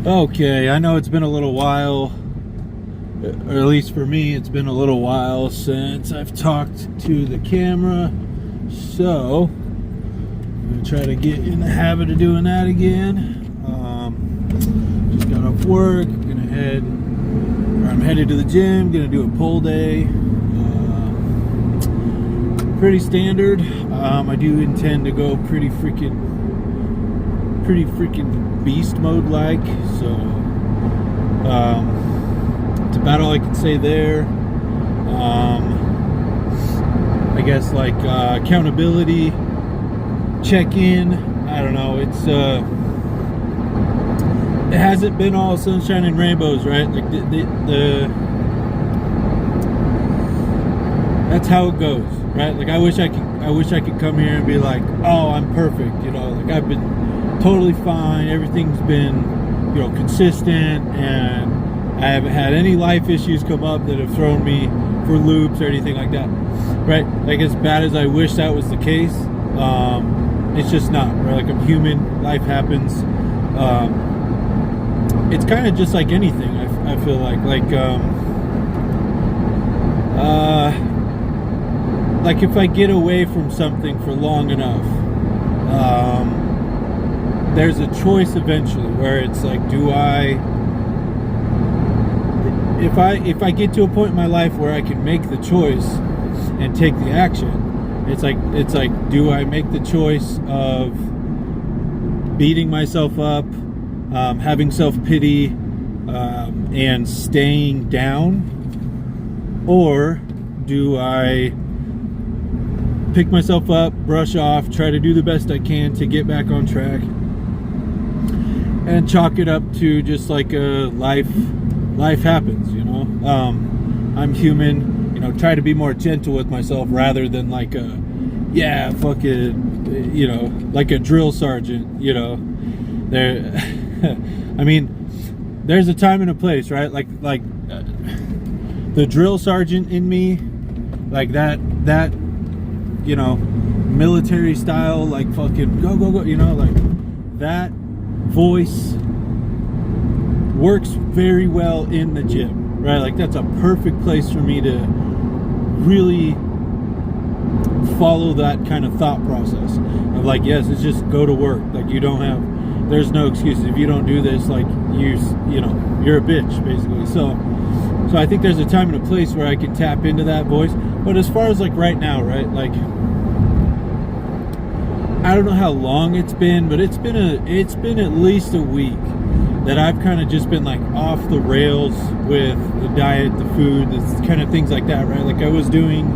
Okay, I know it's been a little while, or at least for me, it's been a little while since I've talked to the camera. So, I'm going to try to get in the habit of doing that again. Just got off work, I'm headed to the gym, going to do a pull day. Pretty standard. I do intend to go pretty freaking beast mode like, so it's about all I can say there. I guess like accountability check-in, I don't know, it hasn't been all sunshine and rainbows, right? Like the that's how it goes, right? Like I wish I could come here and be like, oh, I'm perfect, you know, like I've been totally fine, everything's been, you know, consistent, and I haven't had any life issues come up that have thrown me for loops or anything like that, right? Like as bad as I wish that was the case, it's just not, right? Like I'm human, life happens. It's kind of just like anything, I feel like if I get away from something for long enough, there's a choice eventually where it's like, if I get to a point in my life where I can make the choice and take the action, it's like do I make the choice of beating myself up, having self-pity, and staying down, or do I pick myself up, brush off, try to do the best I can to get back on track, and chalk it up to just like a life happens, you know. I'm human, you know, try to be more gentle with myself rather than like a you know, like a drill sergeant, you know. There I mean, there's a time and a place, right? Like the drill sergeant in me, like that you know, military style, like fucking go, you know, like that voice works very well in the gym, right? Like that's a perfect place for me to really follow that kind of thought process of like, yes, it's just go to work. Like there's no excuses. If you don't do this, like you know, you're a bitch basically. So I think there's a time and a place where I can tap into that voice. But as far as like right now, right, like I don't know how long it's been, but it's been at least a week that I've kind of just been like off the rails with the diet, the food, the kind of things like that, right? Like I was doing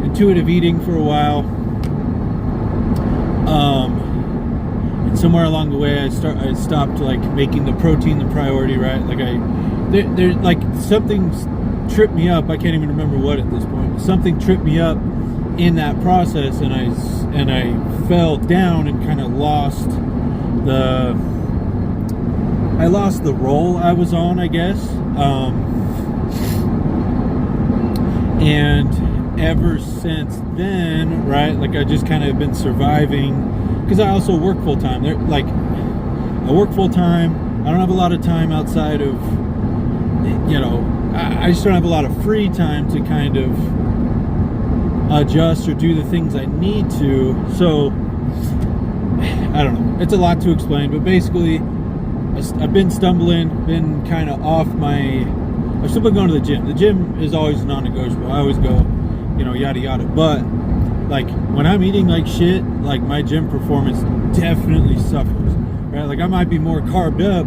intuitive eating for a while, and somewhere along the way I stopped like making the protein the priority, right? Like there like something tripped me up. I can't even remember what at this point. Something tripped me up in that process, and I fell down and kind of lost the role I was on, I guess. And ever since then, right, like I just kind of been surviving, because I also work full time. Like I work full time. I don't have a lot of time outside of, you know, I just don't have a lot of free time to kind of adjust or do the things I need to. So I don't know, it's a lot to explain, but basically I've been stumbling, been kind of off I've still been going to the gym. The gym is always non-negotiable. I always go, you know, yada yada. But like when I'm eating like shit, like my gym performance definitely suffers, right? Like I might be more carbed up,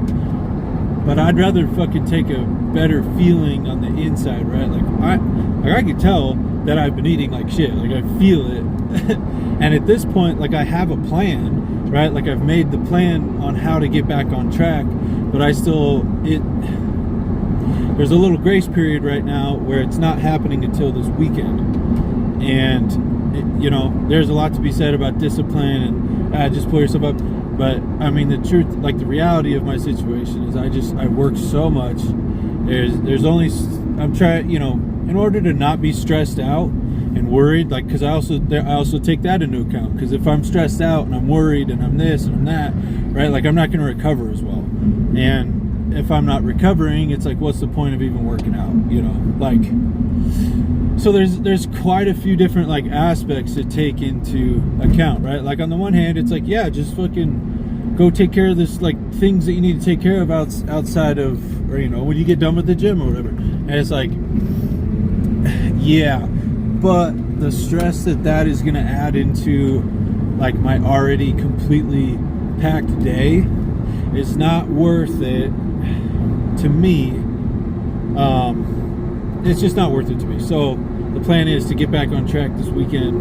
but I'd rather fucking take a better feeling on the inside, right? Like I can tell that I've been eating like shit. Like I feel it. And at this point, like I have a plan, right? Like I've made the plan on how to get back on track, but there's a little grace period right now where it's not happening until this weekend. And you know, there's a lot to be said about discipline and just pull yourself up. But I mean, the truth, like the reality of my situation is I work so much. There's only, I'm trying, you know, in order to not be stressed out and worried, like, because I also take that into account, because if I'm stressed out and I'm worried and I'm this and I'm that, right, like I'm not going to recover as well. And if I'm not recovering, it's like, what's the point of even working out, you know? Like, so there's quite a few different like aspects to take into account, right? Like on the one hand, it's like, yeah, just fucking go take care of this, like things that you need to take care of outside of, or you know, when you get done with the gym or whatever. And it's like, yeah, but the stress that is going to add into like my already completely packed day is not worth it to me. It's just not worth it to me. So the plan is to get back on track this weekend.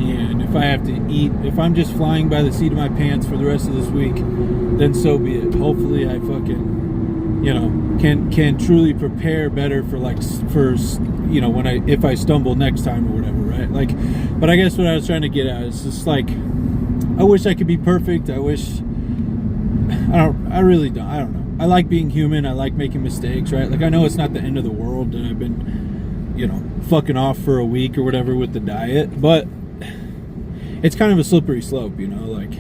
And if I have to eat, if I'm just flying by the seat of my pants for the rest of this week, then so be it. Hopefully I fucking, you know, can truly prepare better for like, for, you know, if I stumble next time or whatever, right? Like, but I guess what I was trying to get at is just like, I wish I could be perfect. I really don't. I don't know. I like being human. I like making mistakes, right? Like, I know it's not the end of the world that I've been, you know, fucking off for a week or whatever with the diet, but it's kind of a slippery slope, you know, like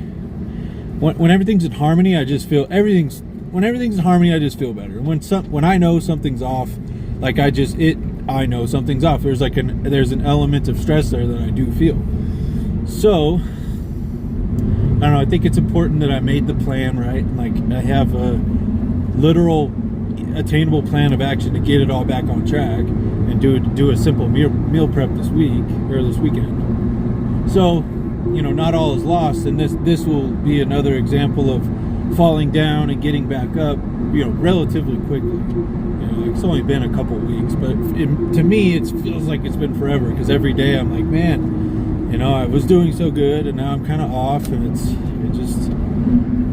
when everything's in harmony, I just feel when everything's in harmony, I just feel better. And when I know something's off, like I know something's off. There's an element of stress there that I do feel. So I don't know, I think it's important that I made the plan, right? Like I have a literal attainable plan of action to get it all back on track and do a simple meal prep this week or this weekend. So, you know, not all is lost, and this will be another example of falling down and getting back up, you know, relatively quickly. You know, it's only been a couple weeks, but to me it feels like it's been forever, because every day I'm like, man, you know, I was doing so good and now I'm kind of off, and it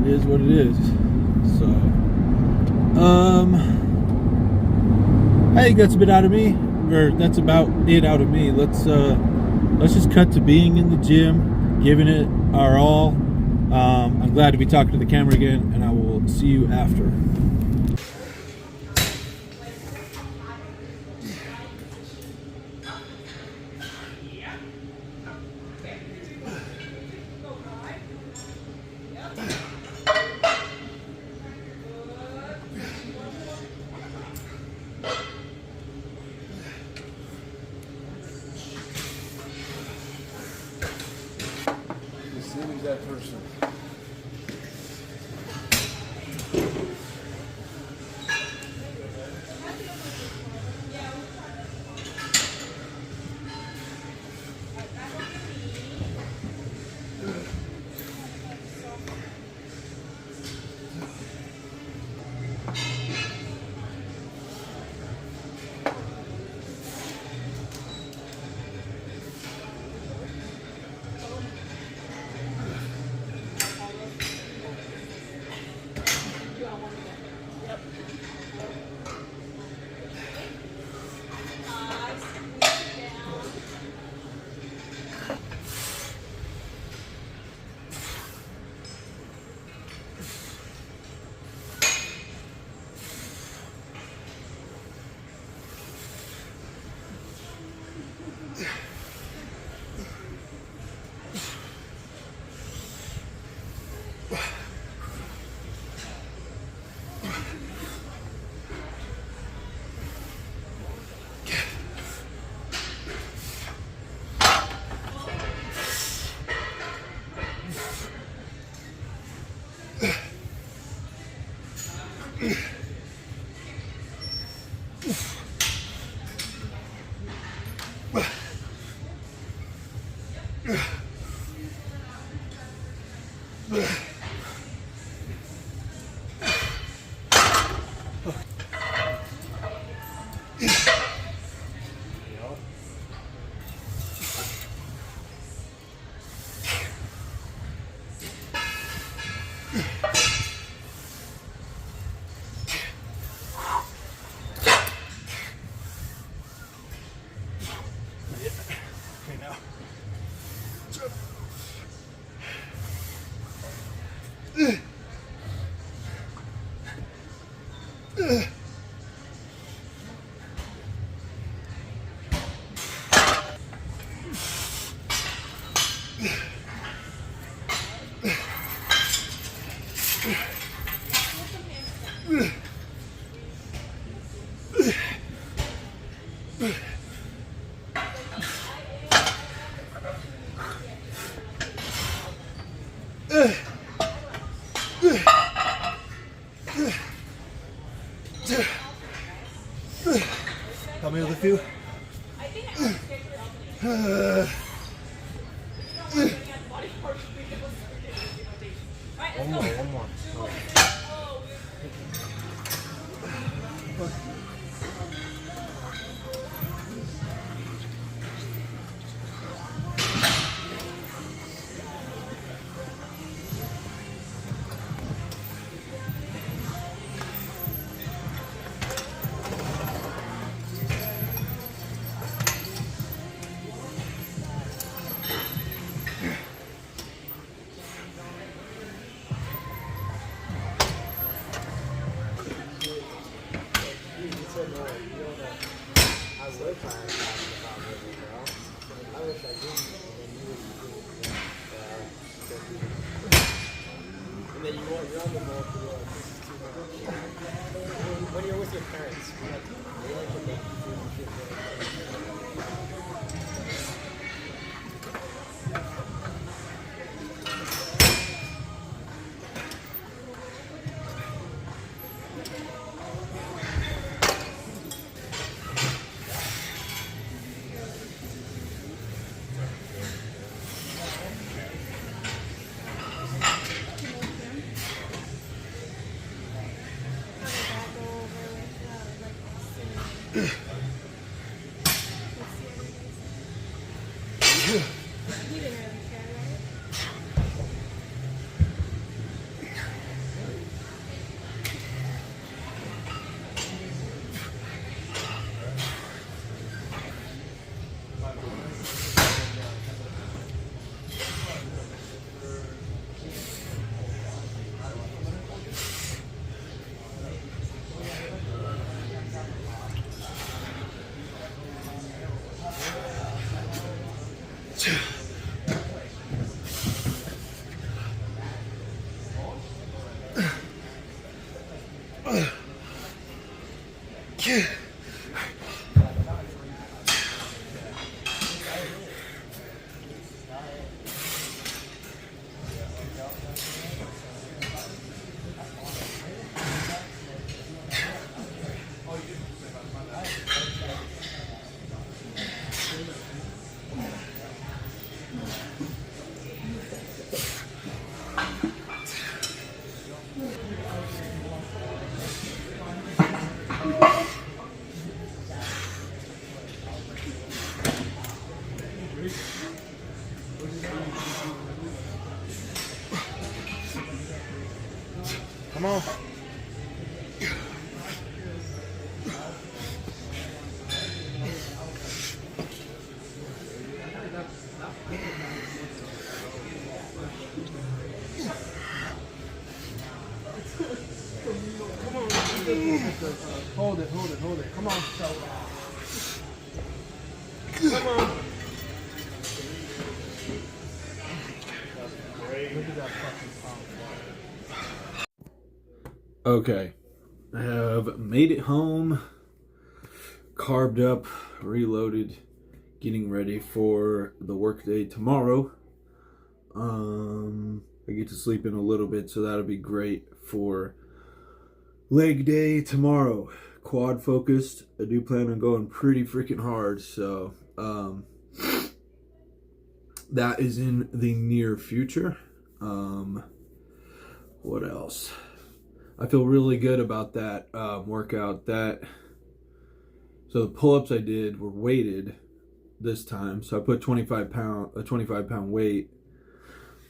is what it is. So I think that's a bit out of me, or that's about it out of me. Let's just cut to being in the gym, giving it our all. I'm glad to be talking to the camera again, and I will see you after. Who's that person? One more. And then you're on the boat, you're like, this is too much. When you're with your parents, they like to make you feel Come on. Hold it, hold it, hold it. Come on. Come on. Look at that fucking pump. Okay, I have made it home, carved up, reloaded, getting ready for the workday tomorrow. I get to sleep in a little bit, so that'll be great for leg day tomorrow. Quad focused. I do plan on going pretty freaking hard, so that is in the near future. What else? I feel really good about that workout. So the pull-ups I did were weighted this time. So I put a 25 pound weight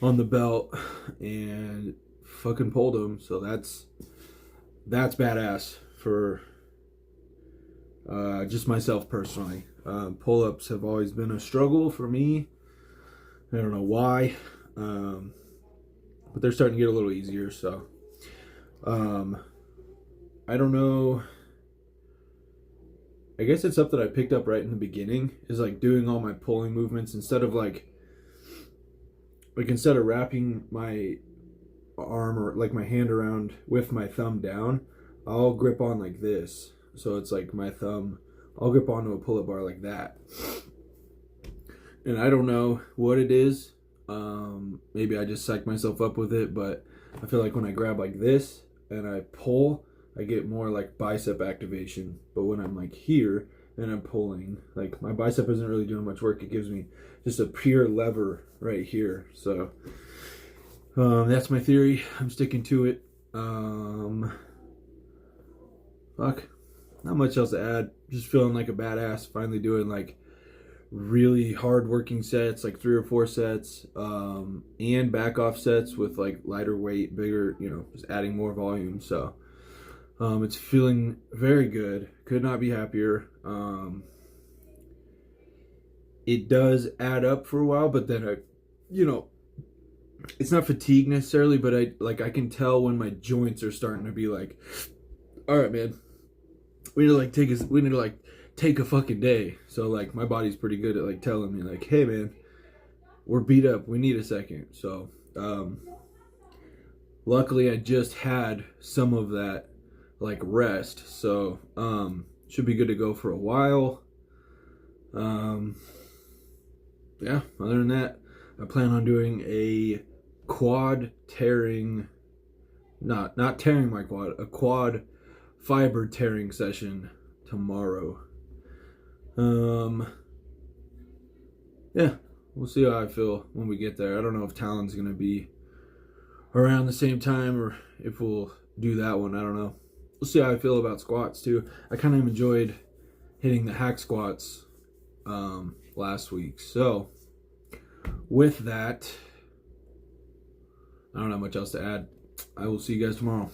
on the belt and fucking pulled them. So that's badass for just myself personally. Pull-ups have always been a struggle for me. I don't know why, but they're starting to get a little easier. So I don't know. I guess it's something I picked up right in the beginning, is like doing all my pulling movements instead of instead of wrapping my arm or like my hand around with my thumb down, I'll grip on like this. So it's like my thumb, I'll grip onto a pull-up bar like that. And I don't know what it is. Maybe I just psych myself up with it, but I feel like when I grab like this and I pull, I get more like bicep activation. But when I'm like here and I'm pulling, like my bicep isn't really doing much work. It gives me just a pure lever right here. So That's my theory. I'm sticking to it. Fuck. Not much else to add. Just feeling like a badass. Finally doing like really hard working sets, like 3 or 4 sets, and back off sets with like lighter weight, bigger, just adding more volume. So it's feeling very good. Could not be happier. It does add up for a while, but then it's not fatigue necessarily, but I can tell when my joints are starting to be like, all right, man, we need to take a fucking day. So like my body's pretty good at like telling me like, hey man, we're beat up, we need a second. So luckily I just had some of that like rest, so should be good to go for a while. Yeah, other than that, I plan on doing a quad tearing, not tearing my quad, a quad fiber tearing session tomorrow. Yeah, we'll see how I feel when we get there. I don't know if Talon's gonna be around the same time or if we'll do that one. I don't know. We'll see how I feel about squats too. I kind of enjoyed hitting the hack squats last week. So with that, I don't have much else to add. I will see you guys tomorrow.